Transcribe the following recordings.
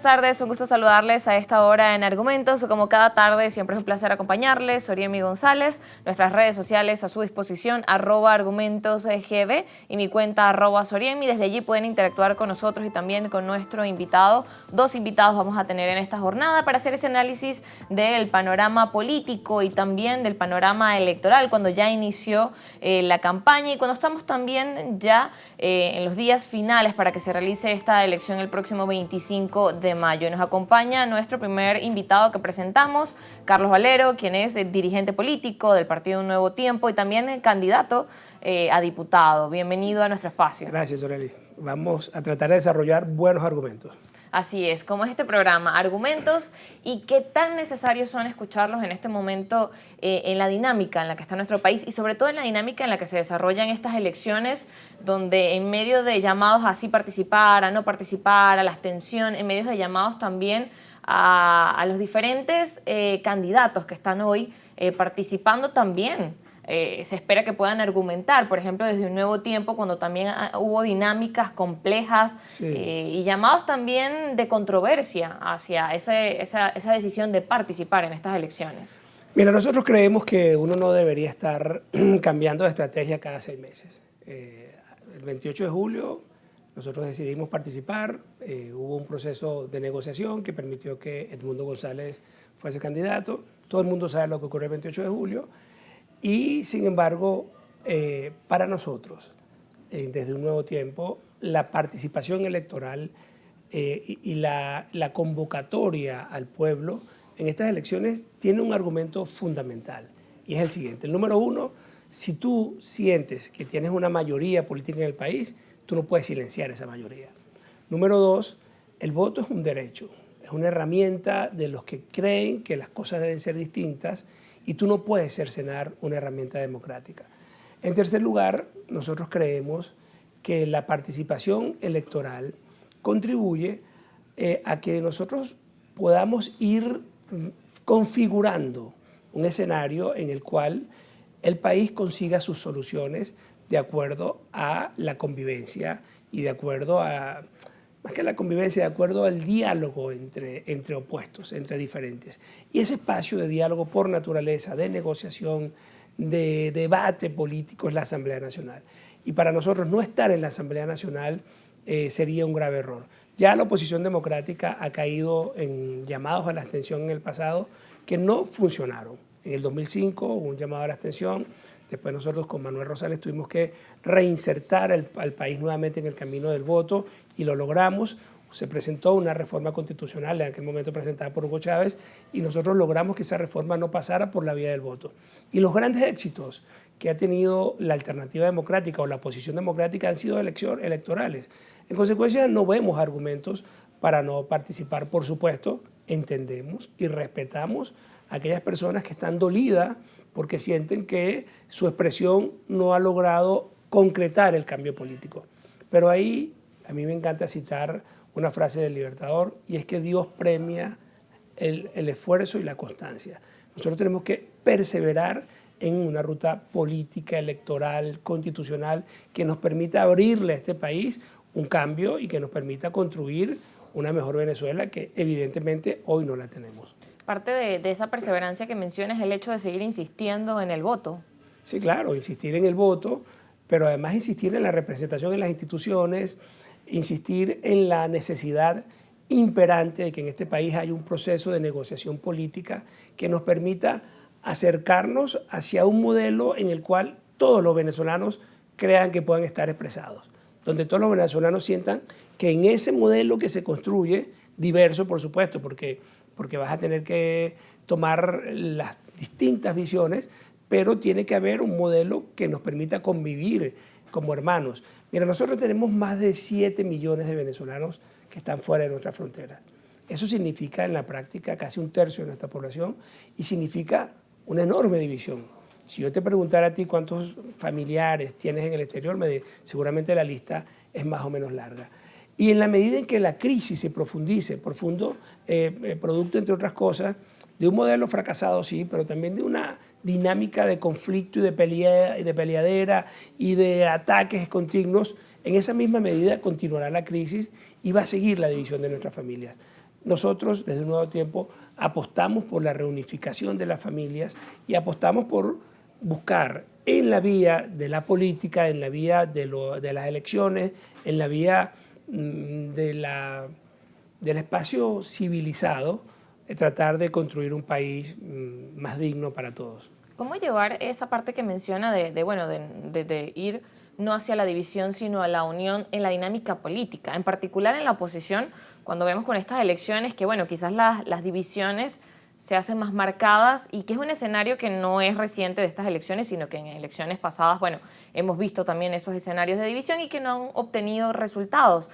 buenas tardes, un gusto saludarles a esta hora en Argumentos. Como cada tarde, siempre es un placer acompañarles. Oriemi González, nuestras redes sociales a su disposición, @argumentosgb y mi cuenta @Soriemi. Desde allí pueden interactuar con nosotros y también con nuestro invitado. Dos invitados vamos a tener en esta jornada para hacer ese análisis del panorama político y también del panorama electoral, cuando ya inició la campaña y cuando estamos también ya en los días finales para que se realice esta elección el próximo 25 de mayo. Y nos acompaña nuestro primer invitado que presentamos, Carlos Valero, quien es dirigente político del Partido Nuevo Tiempo y también candidato a diputado. Bienvenido a nuestro espacio. Gracias, Oreli. Vamos a tratar de desarrollar buenos argumentos. Así es, como es este programa, argumentos y qué tan necesarios son escucharlos en este momento en la dinámica en la que está nuestro país y sobre todo en la dinámica en la que se desarrollan estas elecciones, donde en medio de llamados a sí participar, a no participar, a la abstención, en medio de llamados también a los diferentes candidatos que están hoy participando también. Se espera que puedan argumentar, por ejemplo, desde un Nuevo Tiempo, cuando también hubo dinámicas complejas y llamados también de controversia hacia esa decisión de participar en estas elecciones. Mira, nosotros creemos que uno no debería estar cambiando de estrategia cada 6 meses. El 28 de julio nosotros decidimos participar, hubo un proceso de negociación que permitió que Edmundo González fuese candidato. Todo el mundo sabe lo que ocurrió el 28 de julio. Y, sin embargo, para nosotros, desde un Nuevo Tiempo, la participación electoral y la convocatoria al pueblo en estas elecciones tiene un argumento fundamental, y es el siguiente. El número uno, si tú sientes que tienes una mayoría política en el país, tú no puedes silenciar esa mayoría. Número dos, el voto es un derecho, es una herramienta de los que creen que las cosas deben ser distintas, y tú no puedes cercenar una herramienta democrática. En tercer lugar, nosotros creemos que la participación electoral contribuye a que nosotros podamos ir configurando un escenario en el cual el país consiga sus soluciones de acuerdo a la convivencia y de acuerdo a, más que la convivencia, de acuerdo al diálogo entre opuestos, entre diferentes. Y ese espacio de diálogo por naturaleza, de negociación, de debate político es la Asamblea Nacional. Y para nosotros no estar en la Asamblea Nacional sería un grave error. Ya la oposición democrática ha caído en llamados a la abstención en el pasado que no funcionaron. En el 2005 hubo un llamado a la abstención. Después nosotros con Manuel Rosales tuvimos que reinsertar al país nuevamente en el camino del voto y lo logramos. Se presentó una reforma constitucional en aquel momento presentada por Hugo Chávez y nosotros logramos que esa reforma no pasara por la vía del voto. Y los grandes éxitos que ha tenido la alternativa democrática o la oposición democrática han sido electorales. En consecuencia, no vemos argumentos para no participar. Por supuesto, entendemos y respetamos a aquellas personas que están dolidas porque sienten que su expresión no ha logrado concretar el cambio político. Pero ahí a mí me encanta citar una frase del Libertador, y es que Dios premia el esfuerzo y la constancia. Nosotros tenemos que perseverar en una ruta política, electoral, constitucional, que nos permita abrirle a este país un cambio y que nos permita construir una mejor Venezuela que evidentemente hoy no la tenemos. Parte de esa perseverancia que mencionas es el hecho de seguir insistiendo en el voto. Sí, claro, insistir en el voto, pero además insistir en la representación en las instituciones, insistir en la necesidad imperante de que en este país haya un proceso de negociación política que nos permita acercarnos hacia un modelo en el cual todos los venezolanos crean que puedan estar expresados, donde todos los venezolanos sientan que en ese modelo que se construye, diverso por supuesto, porque vas a tener que tomar las distintas visiones, pero tiene que haber un modelo que nos permita convivir como hermanos. Mira, nosotros tenemos más de 7 millones de venezolanos que están fuera de nuestra frontera. Eso significa en la práctica casi un tercio de nuestra población y significa una enorme división. Si yo te preguntara a ti cuántos familiares tienes en el exterior, seguramente la lista es más o menos larga. Y en la medida en que la crisis se profundice, producto, entre otras cosas, de un modelo fracasado, sí, pero también de una dinámica de conflicto y de peleadera y de ataques continuos, en esa misma medida continuará la crisis y va a seguir la división de nuestras familias. nosotros desde un Nuevo Tiempo apostamos por la reunificación de las familias y apostamos por buscar en la vía de la política, en la vía de las elecciones, en la vía del espacio civilizado, tratar de construir un país más digno para todos. ¿Cómo llevar esa parte que menciona de ir no hacia la división, sino a la unión en la dinámica política? En particular en la oposición, cuando vemos con estas elecciones que, bueno, quizás las divisiones se hacen más marcadas y que es un escenario que no es reciente de estas elecciones, sino que en elecciones pasadas, bueno, hemos visto también esos escenarios de división y que no han obtenido resultados.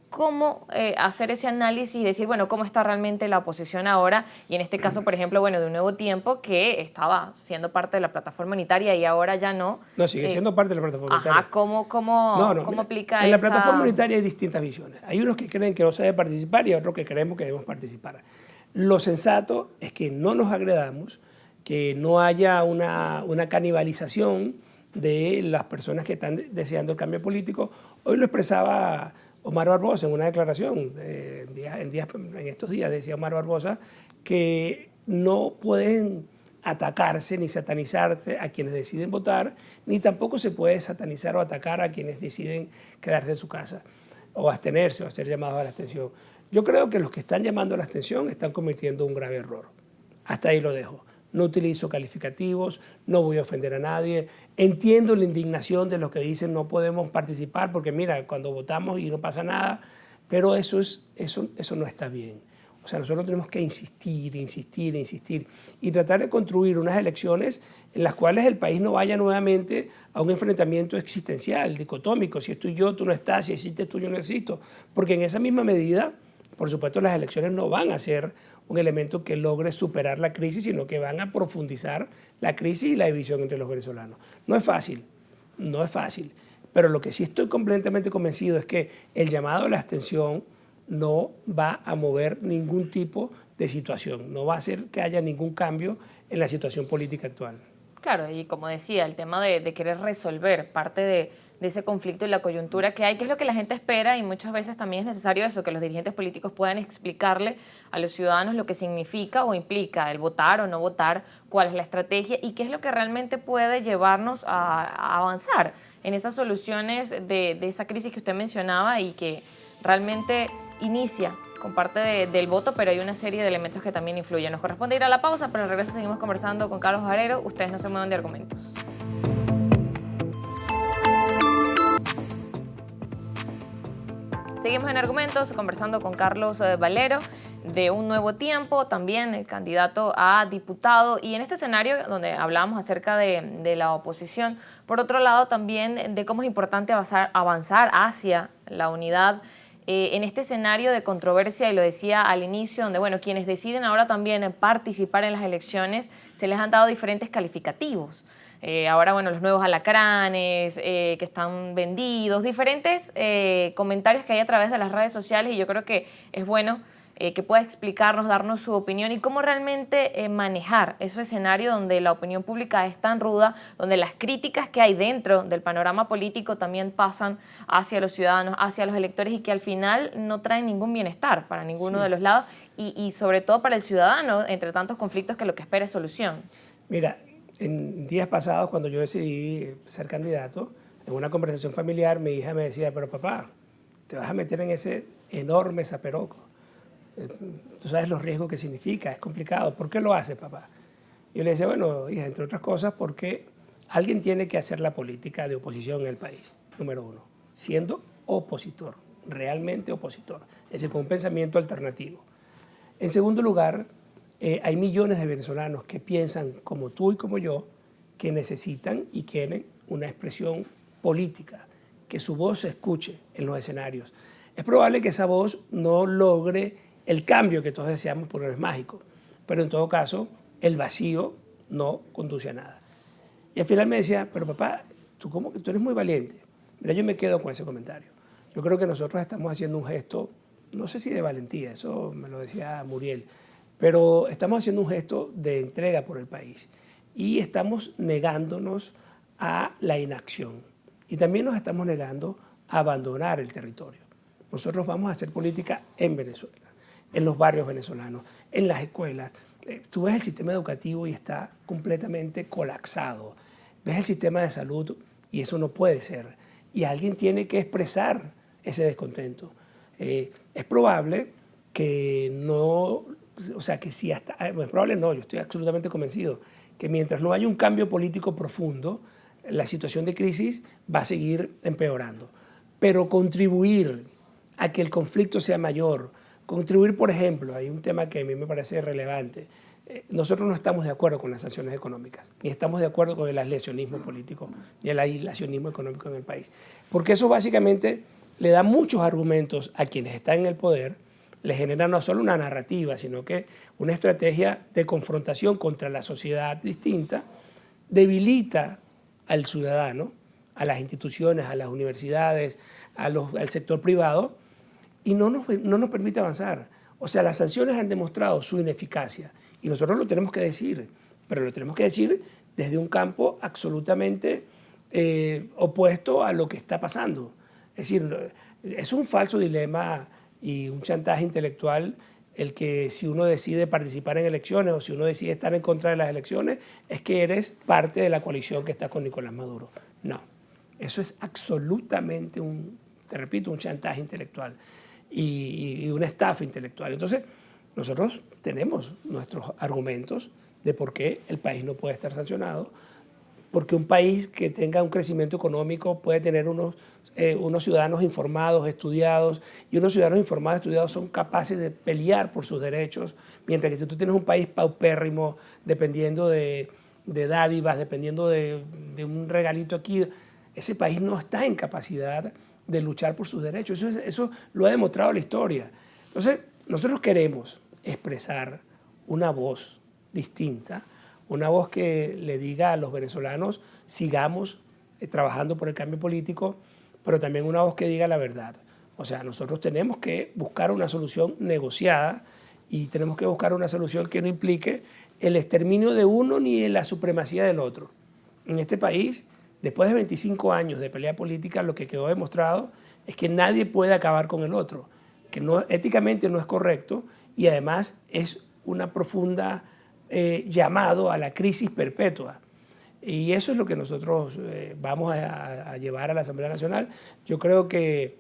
¿Cómo hacer ese análisis y decir, bueno, cómo está realmente la oposición ahora? Y en este caso, por ejemplo, bueno, de Un Nuevo Tiempo, que estaba siendo parte de la plataforma unitaria y ahora ya no. No, sigue siendo parte de la plataforma unitaria. Ajá, ¿cómo mira, aplica en la plataforma unitaria hay distintas visiones. Hay unos que creen que no se debe participar y otros que creemos que debemos participar. Lo sensato es que no nos agredamos, que no haya una canibalización de las personas que están deseando el cambio político. Hoy lo expresaba Omar Barbosa en una declaración, en estos días decía Omar Barbosa que no pueden atacarse ni satanizarse a quienes deciden votar, ni tampoco se puede satanizar o atacar a quienes deciden quedarse en su casa o abstenerse o hacer llamados a la abstención. Yo creo que los que están llamando a la abstención están cometiendo un grave error. Hasta ahí lo dejo. No utilizo calificativos, no voy a ofender a nadie. Entiendo la indignación de los que dicen no podemos participar porque mira, cuando votamos y no pasa nada, pero eso no está bien. O sea, nosotros tenemos que insistir y tratar de construir unas elecciones en las cuales el país no vaya nuevamente a un enfrentamiento existencial, dicotómico. Si estoy yo, tú no estás, si existes tú, yo no existo. Porque en esa misma medida, por supuesto, las elecciones no van a ser un elemento que logre superar la crisis, sino que van a profundizar la crisis y la división entre los venezolanos. No es fácil, pero lo que sí estoy completamente convencido es que el llamado a la abstención no va a mover ningún tipo de situación, no va a hacer que haya ningún cambio en la situación política actual. Claro, y como decía, el tema de querer resolver parte de ese conflicto y la coyuntura que hay, que es lo que la gente espera, y muchas veces también es necesario eso, que los dirigentes políticos puedan explicarle a los ciudadanos lo que significa o implica el votar o no votar, cuál es la estrategia y qué es lo que realmente puede llevarnos a avanzar en esas soluciones de esa crisis que usted mencionaba y que realmente inicia con parte del voto, pero hay una serie de elementos que también influyen. Nos corresponde ir a la pausa, pero al regreso seguimos conversando con Carlos Varero. Ustedes no se muevan de Argumentos. Seguimos en Argumentos conversando con Carlos Valero de Un Nuevo Tiempo, también el candidato a diputado, y en este escenario donde hablábamos acerca de la oposición, por otro lado también de cómo es importante avanzar hacia la unidad en este escenario de controversia, y lo decía al inicio, donde bueno, quienes deciden ahora también participar en las elecciones se les han dado diferentes calificativos. Ahora, bueno, los nuevos alacranes que están vendidos, diferentes comentarios que hay a través de las redes sociales, y yo creo que es bueno que pueda explicarnos, darnos su opinión y cómo realmente manejar ese escenario donde la opinión pública es tan ruda, donde las críticas que hay dentro del panorama político también pasan hacia los ciudadanos, hacia los electores, y que al final no traen ningún bienestar para ninguno de los lados y sobre todo para el ciudadano, entre tantos conflictos que lo que espera es solución. Mira, en días pasados, cuando yo decidí ser candidato, en una conversación familiar, mi hija me decía, pero papá, te vas a meter en ese enorme zaperoco. Tú sabes los riesgos que significa, es complicado. ¿Por qué lo haces, papá? Yo le decía, bueno, hija, entre otras cosas, porque alguien tiene que hacer la política de oposición en el país, número uno, siendo opositor, realmente opositor, es decir, con un pensamiento alternativo. En segundo lugar, hay millones de venezolanos que piensan como tú y como yo, que necesitan y quieren una expresión política, que su voz se escuche en los escenarios. Es probable que esa voz no logre el cambio que todos deseamos, porque no es mágico, pero en todo caso el vacío no conduce a nada. Y al final me decía, pero papá, tú eres muy valiente. Mira, yo me quedo con ese comentario. Yo creo que nosotros estamos haciendo un gesto, no sé si de valentía, eso me lo decía Muriel, pero estamos haciendo un gesto de entrega por el país y estamos negándonos a la inacción y también nos estamos negando a abandonar el territorio. Nosotros vamos a hacer política en Venezuela. en los barrios venezolanos, en las escuelas. Tú ves el sistema educativo y está completamente colapsado. Ves el sistema de salud y eso no puede ser. Y alguien tiene que expresar ese descontento. Es probable que no, o sea, que si hasta, bueno, es probable no, yo estoy absolutamente convencido que mientras no haya un cambio político profundo, la situación de crisis va a seguir empeorando. Pero contribuir a que el conflicto sea mayor, contribuir, por ejemplo, hay un tema que a mí me parece relevante. Nosotros no estamos de acuerdo con las sanciones económicas, ni estamos de acuerdo con el aislacionismo político, ni el aislacionismo económico en el país. Porque eso básicamente le da muchos argumentos a quienes están en el poder, le genera no solo una narrativa, sino que una estrategia de confrontación contra la sociedad distinta, debilita al ciudadano, a las instituciones, a las universidades, al sector privado, y no nos permite avanzar. O sea, las sanciones han demostrado su ineficacia y nosotros lo tenemos que decir, pero lo tenemos que decir desde un campo absolutamente opuesto a lo que está pasando. Es decir, es un falso dilema y un chantaje intelectual el que si uno decide participar en elecciones o si uno decide estar en contra de las elecciones es que eres parte de la coalición que está con Nicolás Maduro. No, eso es absolutamente te repito, un chantaje intelectual y una estafa intelectual. Entonces, nosotros tenemos nuestros argumentos de por qué el país no puede estar sancionado, porque un país que tenga un crecimiento económico puede tener unos ciudadanos informados, estudiados, y unos ciudadanos informados, estudiados son capaces de pelear por sus derechos, mientras que si tú tienes un país paupérrimo, dependiendo de dádivas, dependiendo de un regalito aquí, ese país no está en capacidad de luchar por sus derechos. Eso lo ha demostrado la historia. Entonces, nosotros queremos expresar una voz distinta, una voz que le diga a los venezolanos, sigamos trabajando por el cambio político, pero también una voz que diga la verdad. O sea, nosotros tenemos que buscar una solución negociada y tenemos que buscar una solución que no implique el exterminio de uno ni la supremacía del otro. En este país, después de 25 años de pelea política, lo que quedó demostrado es que nadie puede acabar con el otro, que éticamente no es correcto y además es una profunda llamado a la crisis perpetua. Y eso es lo que nosotros vamos a llevar a la Asamblea Nacional. Yo creo que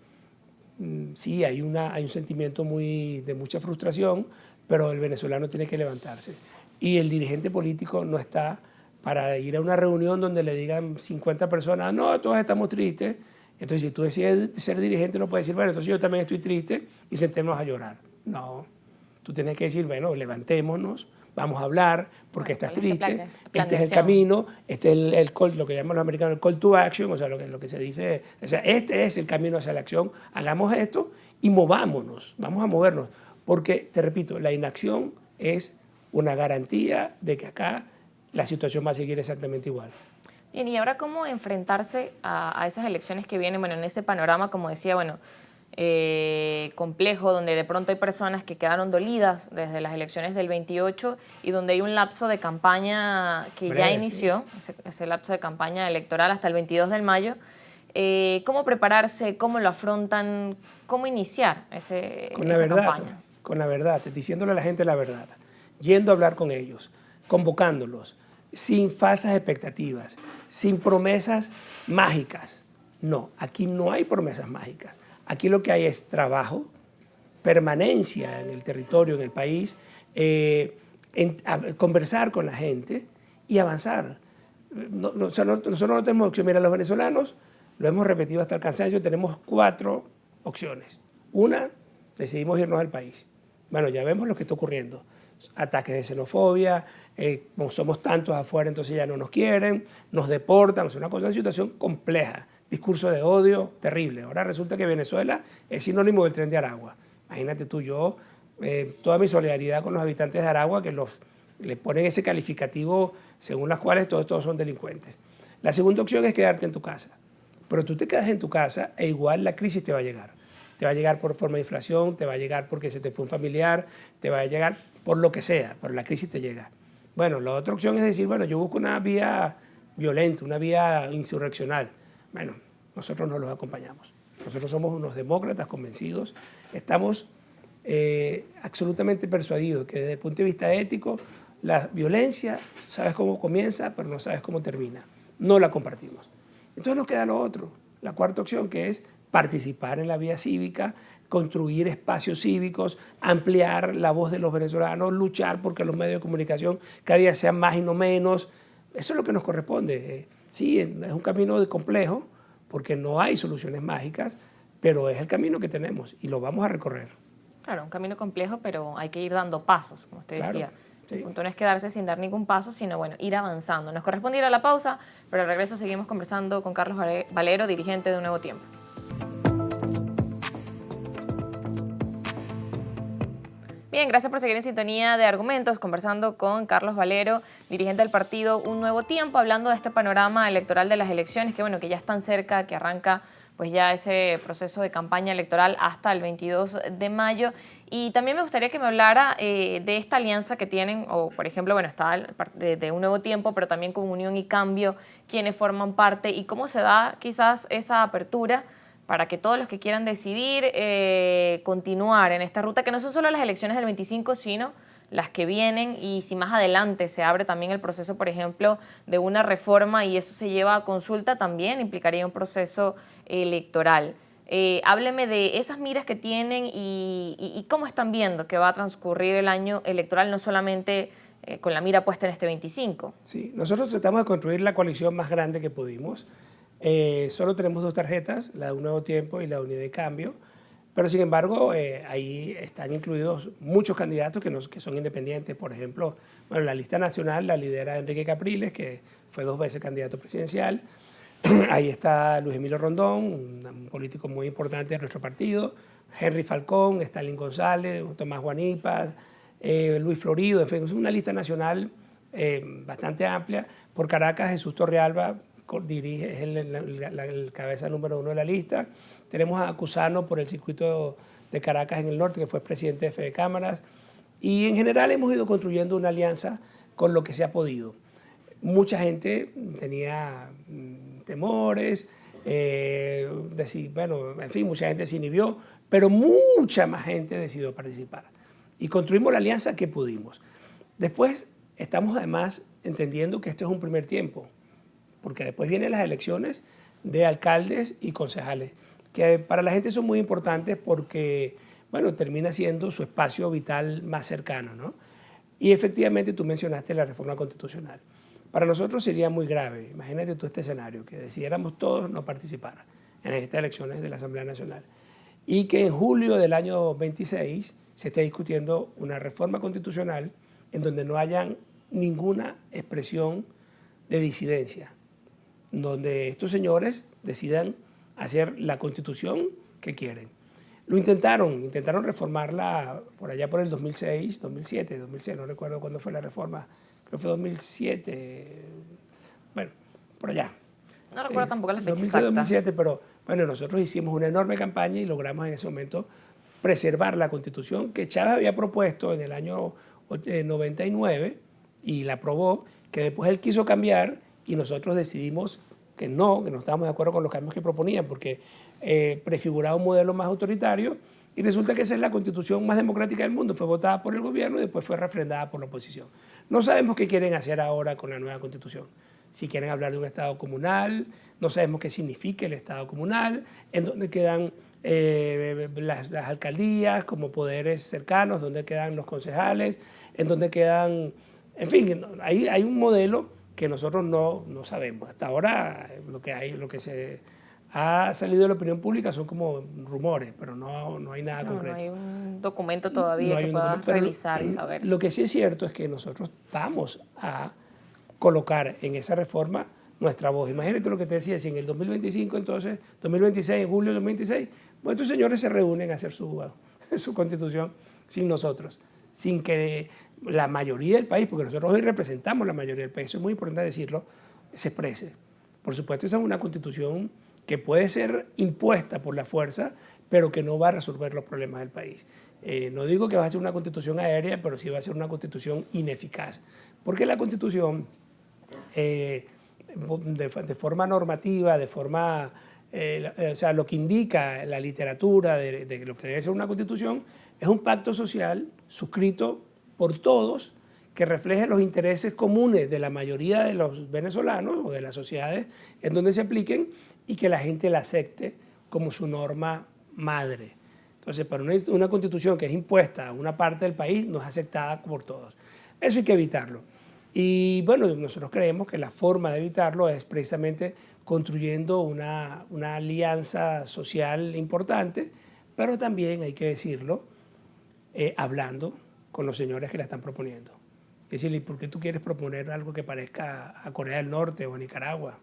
sí, hay un sentimiento de mucha frustración, pero el venezolano tiene que levantarse. Y el dirigente político no está para ir a una reunión donde le digan 50 personas, no, todos estamos tristes. Entonces, si tú decides ser dirigente, no puedes decir, bueno, entonces yo también estoy triste y sentémonos a llorar. No, tú tienes que decir, bueno, levantémonos, vamos a hablar porque estás triste, este es el camino, este es lo que llaman los americanos el call to action, o sea, lo que se dice, o sea, este es el camino hacia la acción, hagamos esto y movámonos, vamos a movernos, porque, te repito, la inacción es una garantía de que acá la situación va a seguir exactamente igual. Bien, y ahora, ¿cómo enfrentarse a esas elecciones que vienen? Bueno, en ese panorama, como decía, bueno, complejo, donde de pronto hay personas que quedaron dolidas desde las elecciones del 28 y donde hay un lapso de campaña que breve, ya inició, sí. ese lapso de campaña electoral hasta el 22 de mayo. ¿Cómo prepararse? ¿Cómo lo afrontan? ¿Cómo iniciar esa campaña? Con la verdad, diciéndole a la gente la verdad, yendo a hablar con ellos, convocándolos, sin falsas expectativas, sin promesas mágicas. No, aquí no hay promesas mágicas. Aquí lo que hay es trabajo, permanencia en el territorio, en el país, conversar con la gente y avanzar. Nosotros no tenemos opción. Mira, los venezolanos, lo hemos repetido hasta el cansancio, tenemos 4 opciones. Una, decidimos irnos al país. Bueno, ya vemos lo que está ocurriendo. Ataques de xenofobia, como somos tantos afuera, entonces ya no nos quieren, nos deportan, es una situación compleja. Discurso de odio terrible. Ahora resulta que Venezuela es sinónimo del Tren de Aragua. Imagínate tú, yo, toda mi solidaridad con los habitantes de Aragua que le ponen ese calificativo según las cuales todos son delincuentes. La segunda opción es quedarte en tu casa. Pero tú te quedas en tu casa e igual la crisis te va a llegar. Te va a llegar por forma de inflación, te va a llegar porque se te fue un familiar, te va a llegar por lo que sea, pero la crisis te llega. Bueno, la otra opción es decir, bueno, yo busco una vía violenta, una vía insurreccional. Bueno, nosotros no los acompañamos. Nosotros somos unos demócratas convencidos. Estamos absolutamente persuadidos que desde el punto de vista ético, la violencia, sabes cómo comienza, pero no sabes cómo termina. No la compartimos. Entonces nos queda lo otro, la cuarta opción, que es participar en la vida cívica, construir espacios cívicos, ampliar la voz de los venezolanos, luchar porque los medios de comunicación cada día sean más y no menos. Eso es lo que nos corresponde. Sí, es un camino complejo porque no hay soluciones mágicas, pero es el camino que tenemos y lo vamos a recorrer. Claro, un camino complejo, pero hay que ir dando pasos, como usted Claro, decía. sí. El punto no es quedarse sin dar ningún paso, sino bueno, ir avanzando. Nos corresponde ir a la pausa, pero al regreso seguimos conversando con Carlos Valero, dirigente de Un Nuevo Tiempo. Bien, gracias por seguir en sintonía de Argumentos, conversando con Carlos Valero, dirigente del partido Un Nuevo Tiempo, hablando de este panorama electoral de las elecciones, que bueno, que ya están cerca, que arranca pues ya ese proceso de campaña electoral hasta el 22 de mayo. Y también me gustaría que me hablara de esta alianza que tienen, o por ejemplo, bueno, está de Un Nuevo Tiempo, pero también con Unión y Cambio, quienes forman parte, y cómo se da quizás esa apertura para que todos los que quieran decidir continuar en esta ruta, que no son solo las elecciones del 25, sino las que vienen, y si más adelante se abre también el proceso, por ejemplo, de una reforma y eso se lleva a consulta, también implicaría un proceso electoral. Hábleme de esas miras que tienen y cómo están viendo que va a transcurrir el año electoral, no solamente con la mira puesta en este 25. Sí, nosotros tratamos de construir la coalición más grande que pudimos. Solo tenemos dos tarjetas, la de Un Nuevo Tiempo y la de Unidad de Cambio, pero sin embargo ahí están incluidos muchos candidatos que son independientes. Por ejemplo, bueno, la lista nacional la lidera Enrique Capriles, que fue 2 veces candidato presidencial. Ahí está Luis Emilio Rondón, un político muy importante de nuestro partido, Henry Falcón, Stalin González, Tomás Guanipas, Luis Florido, en fin, es una lista nacional bastante amplia. Por Caracas, Jesús Torrealba dirige, es el cabeza número 1 de la lista. Tenemos a Cusano por el circuito de Caracas en el norte, que fue presidente de Fede Cámaras. Y en general hemos ido construyendo una alianza con lo que se ha podido. Mucha gente tenía temores, bueno, en fin, mucha gente se inhibió, pero mucha más gente decidió participar. Y construimos la alianza que pudimos. Después estamos además entendiendo que esto es un primer tiempo, porque después vienen las elecciones de alcaldes y concejales, que para la gente son muy importantes porque, bueno, termina siendo su espacio vital más cercano, ¿no? Y efectivamente tú mencionaste la reforma constitucional. Para nosotros sería muy grave, imagínate tú este escenario, que decidiéramos todos no participar en estas elecciones de la Asamblea Nacional y que en julio del año 26 se esté discutiendo una reforma constitucional en donde no haya ninguna expresión de disidencia, donde estos señores decidan hacer la constitución que quieren. Lo intentaron reformarla por allá por el 2006, 2007, no recuerdo cuándo fue la reforma, creo que fue 2007, bueno, por allá. No recuerdo tampoco la fecha 2006, exacta. 2007, pero bueno, nosotros hicimos una enorme campaña y logramos en ese momento preservar la Constitución que Chávez había propuesto en el año 99 y la aprobó, que después él quiso cambiar y nosotros decidimos que no estábamos de acuerdo con los cambios que proponían porque prefiguraba un modelo más autoritario y resulta que esa es la constitución más democrática del mundo. Fue votada por el gobierno y después fue refrendada por la oposición. No sabemos qué quieren hacer ahora con la nueva constitución. Si quieren hablar de un Estado comunal, no sabemos qué significa el Estado comunal, en dónde quedan las alcaldías como poderes cercanos, dónde quedan los concejales, en dónde quedan... En fin, hay un modelo que nosotros no sabemos. Hasta ahora lo que se ha salido de la opinión pública son como rumores, pero no hay nada concreto. No hay un documento todavía que puedas pero revisar y saber. Lo que sí es cierto es que nosotros vamos a colocar en esa reforma nuestra voz. Imagínate lo que te decía, si en el 2025, entonces, 2026, en julio del 2026, bueno, estos señores se reúnen a hacer su constitución sin nosotros, sin que la mayoría del país, porque nosotros hoy representamos la mayoría del país, eso es muy importante decirlo, se exprese. Por supuesto, esa es una constitución que puede ser impuesta por la fuerza, pero que no va a resolver los problemas del país. No digo que va a ser una constitución aérea, pero sí va a ser una constitución ineficaz, porque la constitución, de forma normativa, de forma o sea, lo que indica la literatura de lo que debe ser una constitución es un pacto social suscrito por todos que refleje los intereses comunes de la mayoría de los venezolanos o de las sociedades en donde se apliquen y que la gente la acepte como su norma madre. Entonces, para una constitución que es impuesta a una parte del país no es aceptada por todos. Eso hay que evitarlo. Y bueno, nosotros creemos que la forma de evitarlo es precisamente construyendo una alianza social importante, pero también, hay que decirlo, hablando con los señores que la están proponiendo. Decirle, ¿por qué tú quieres proponer algo que parezca a Corea del Norte o a Nicaragua?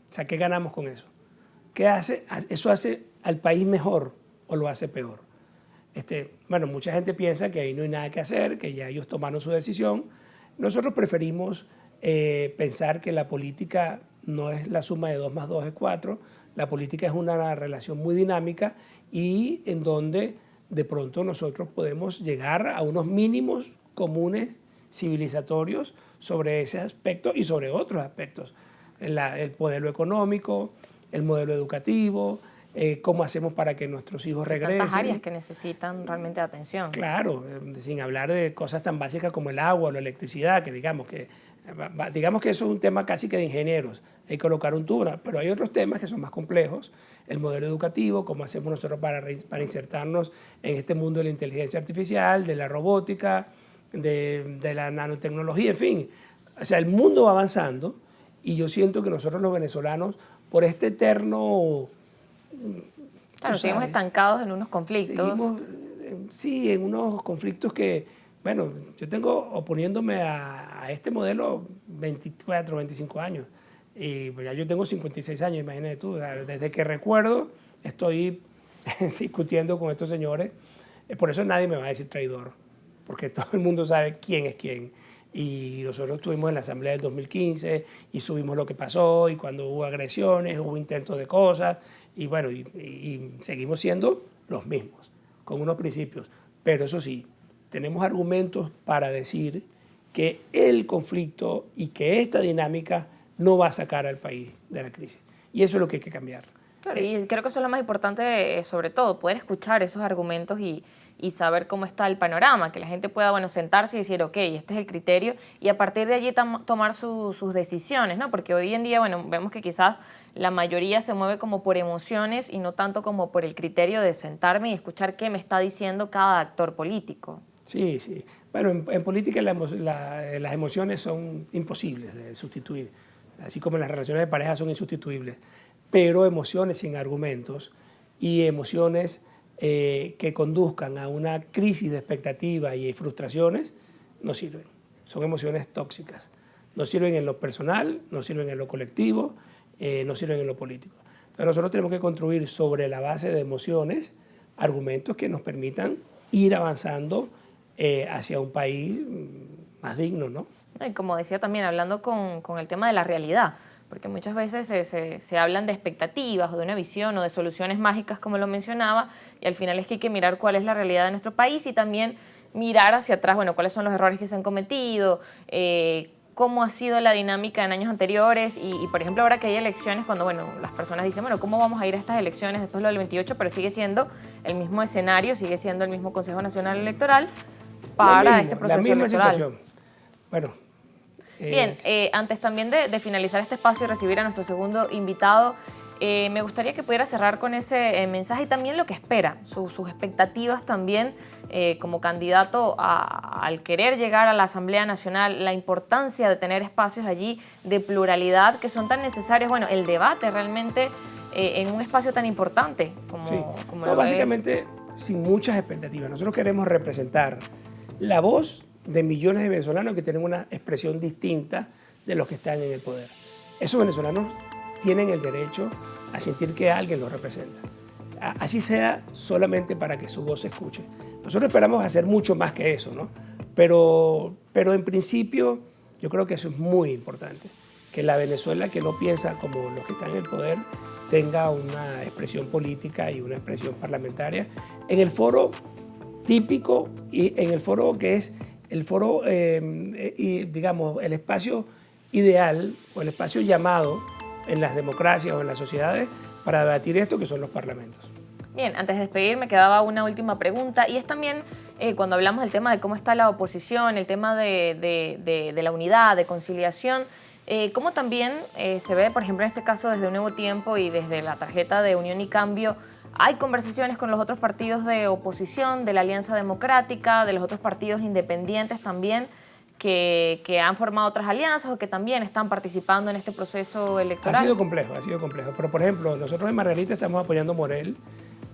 O sea, ¿qué ganamos con eso? ¿Qué hace? ¿Eso hace al país mejor o lo hace peor? Bueno, mucha gente piensa que ahí no hay nada que hacer, que ya ellos tomaron su decisión. Nosotros preferimos pensar que la política no es la suma de 2 más 2 es 4. La política es una relación muy dinámica y en donde de pronto nosotros podemos llegar a unos mínimos comunes civilizatorios sobre ese aspecto y sobre otros aspectos. El modelo económico, el modelo educativo, cómo hacemos para que nuestros hijos regresen. Tantas áreas que necesitan realmente atención. Claro, sin hablar de cosas tan básicas como el agua o la electricidad, que digamos que eso es un tema casi que de ingenieros. Hay que colocar un tubo, pero hay otros temas que son más complejos. El modelo educativo, cómo hacemos nosotros para insertarnos en este mundo de la inteligencia artificial, de la robótica, de la nanotecnología, en fin. O sea, el mundo va avanzando y yo siento que nosotros los venezolanos, por este eterno... Claro, seguimos estancados en unos conflictos. Seguimos, sí, en unos conflictos que, bueno, yo tengo oponiéndome a este modelo 24, 25 años. Y ya yo tengo 56 años, imagínate tú. O sea, desde que recuerdo estoy discutiendo con estos señores. Por eso nadie me va a decir traidor, porque todo el mundo sabe quién es quién. Y nosotros estuvimos en la Asamblea del 2015 y subimos lo que pasó y cuando hubo agresiones, hubo intentos de cosas y bueno, y seguimos siendo los mismos, con unos principios. Pero eso sí, tenemos argumentos para decir que el conflicto y que esta dinámica no va a sacar al país de la crisis. Y eso es lo que hay que cambiar. Claro, y creo que eso es lo más importante, sobre todo, poder escuchar esos argumentos y saber cómo está el panorama, que la gente pueda, bueno, sentarse y decir, ok, este es el criterio, y a partir de allí tomar sus decisiones, ¿no? Porque hoy en día, bueno, vemos que quizás la mayoría se mueve como por emociones y no tanto como por el criterio de sentarme y escuchar qué me está diciendo cada actor político. Sí, sí. Bueno, en política las emociones son imposibles de sustituir, así como las relaciones de pareja son insustituibles, pero emociones sin argumentos y emociones que conduzcan a una crisis de expectativa y frustraciones no sirven. Son emociones tóxicas. No sirven en lo personal, no sirven en lo colectivo, no sirven en lo político. Entonces nosotros tenemos que construir sobre la base de emociones argumentos que nos permitan ir avanzando hacia un país más digno, ¿no? Y como decía también, hablando con el tema de la realidad, porque muchas veces se hablan de expectativas o de una visión o de soluciones mágicas, como lo mencionaba, y al final es que hay que mirar cuál es la realidad de nuestro país y también mirar hacia atrás, bueno, cuáles son los errores que se han cometido, cómo ha sido la dinámica en años anteriores y, por ejemplo, ahora que hay elecciones, cuando, bueno, las personas dicen, bueno, ¿cómo vamos a ir a estas elecciones después de lo del 28? Pero sigue siendo el mismo escenario, sigue siendo el mismo Consejo Nacional Electoral para este proceso electoral. Situación. Bueno, bien, antes también de finalizar este espacio y recibir a nuestro segundo invitado, me gustaría que pudiera cerrar con ese mensaje y también lo que espera, sus expectativas también como candidato al querer llegar a la Asamblea Nacional, la importancia de tener espacios allí de pluralidad que son tan necesarios, bueno, el debate realmente en un espacio tan importante como, sí. como No, lo básicamente sin muchas expectativas. Nosotros queremos representar la voz de millones de venezolanos que tienen una expresión distinta de los que están en el poder. Esos venezolanos tienen el derecho a sentir que alguien los representa. Así sea solamente para que su voz se escuche. Nosotros esperamos hacer mucho más que eso, ¿no? Pero en principio yo creo que eso es muy importante, que la Venezuela que no piensa como los que están en el poder tenga una expresión política y una expresión parlamentaria en el foro típico y en el foro que es el foro, digamos, el espacio ideal o el espacio llamado en las democracias o en las sociedades para debatir esto, que son los parlamentos. Bien, antes de despedir me quedaba una última pregunta y es también cuando hablamos del tema de cómo está la oposición, el tema de la unidad, de conciliación, cómo también se ve, por ejemplo, en este caso desde Un Nuevo Tiempo y desde la tarjeta de Unión y Cambio, hay conversaciones con los otros partidos de oposición, de la Alianza Democrática, de los otros partidos independientes también, que han formado otras alianzas o que también están participando en este proceso electoral. Ha sido complejo. Pero, por ejemplo, nosotros en Margarita estamos apoyando a Morel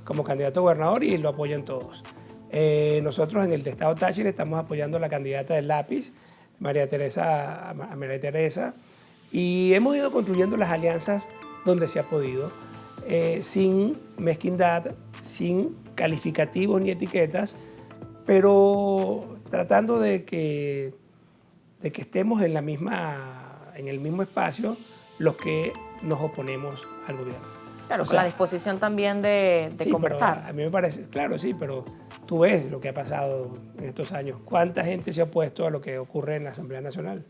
como candidato a gobernador y lo apoyan todos. Nosotros en el de Estado Táchira estamos apoyando a la candidata del Lápiz, María Teresa, y hemos ido construyendo las alianzas donde se ha podido, sin mezquindad, sin calificativos ni etiquetas, pero tratando de que estemos en el mismo espacio los que nos oponemos al gobierno. Claro, con la disposición también de sí, conversar. Pero a mí me parece, claro, sí, pero tú ves lo que ha pasado en estos años. ¿Cuánta gente se ha opuesto a lo que ocurre en la Asamblea Nacional?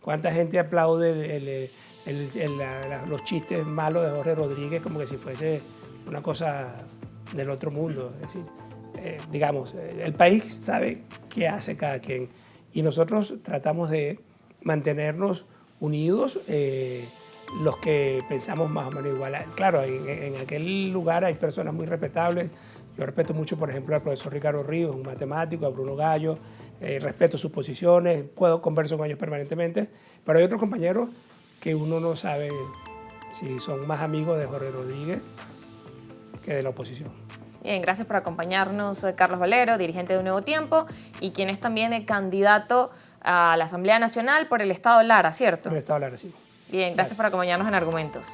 ¿Cuánta gente aplaude los chistes malos de Jorge Rodríguez como que si fuese una cosa del otro mundo? Es decir, digamos, el país sabe qué hace cada quien y nosotros tratamos de mantenernos unidos, los que pensamos más o menos igual. Claro, en aquel lugar hay personas muy respetables. Yo respeto mucho, por ejemplo, al profesor Ricardo Ríos, un matemático, a Bruno Gallo, respeto sus posiciones, converso con ellos permanentemente, pero hay otros compañeros que uno no sabe si son más amigos de Jorge Rodríguez que de la oposición. Bien, gracias por acompañarnos, Carlos Valero, dirigente de Un Nuevo Tiempo, y quien es también el candidato a la Asamblea Nacional por el Estado Lara, ¿cierto? Por el Estado Lara, sí. Bien, gracias por acompañarnos en Argumentos.